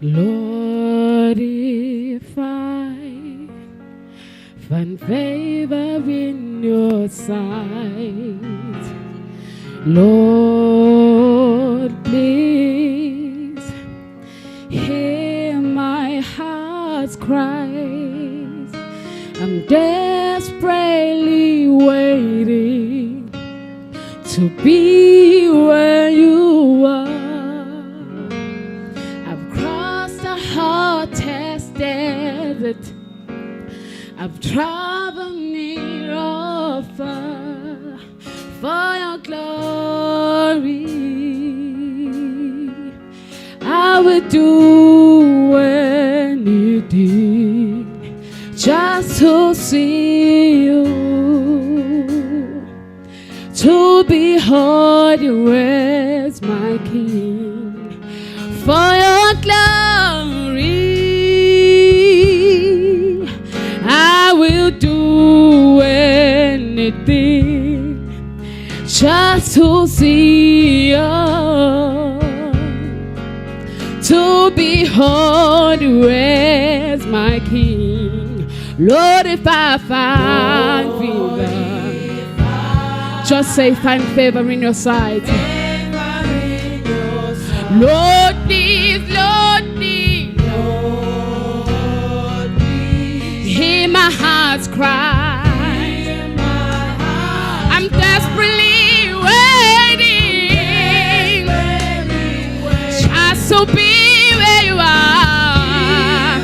Lord, if I find favor in your sight, Lord, please hear my heart's cries. I'm desperately waiting to be where you are. I've crossed the hottest desert. I've traveled near or far for your glory. I would do anything just to see you, to behold you as my King. For your glory, I will do anything just to see you, to behold you as my King. Lord, if I find favor, just say find favor in your sight. Lord, please, hear my heart's cry. I'm desperately waiting just to be where you are.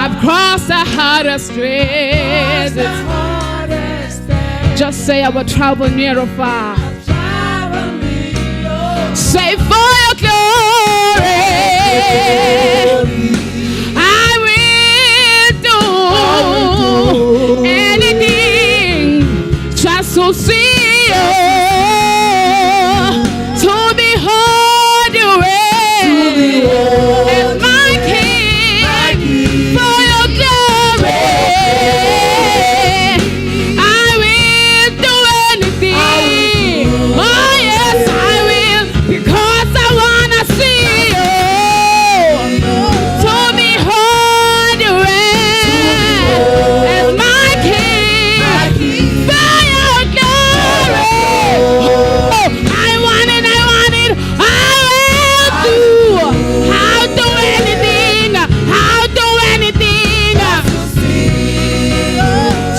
I've crossed the hardest desert. Just say I will travel near or far. Say for your glory, I will do anything just to see you, to behold you as my King. For your glory, I will do anything. Oh yes, I will, because I wanna see you, to behold you as my King. For your glory, oh, I want it, I will do. I'll do anything,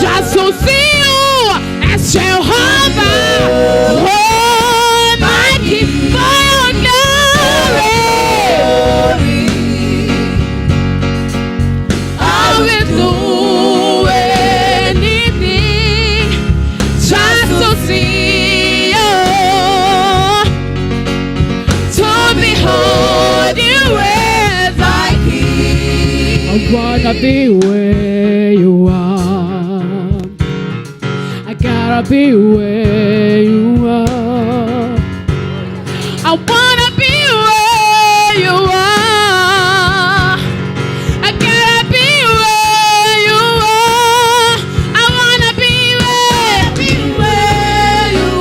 just to see you as Jehovah, oh my King. For your glory, I will do anything just to see you, to behold you as my King. I wanna be where you are. I gotta be where you are. I wanna be where you are. I gotta be where you are. I wanna be where you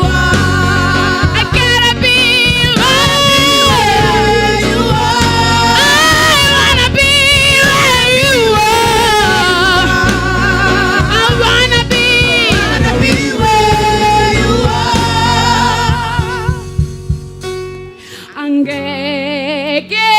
are. I gotta be where you are. I wanna be where you are. I wanna be where you are. Angeke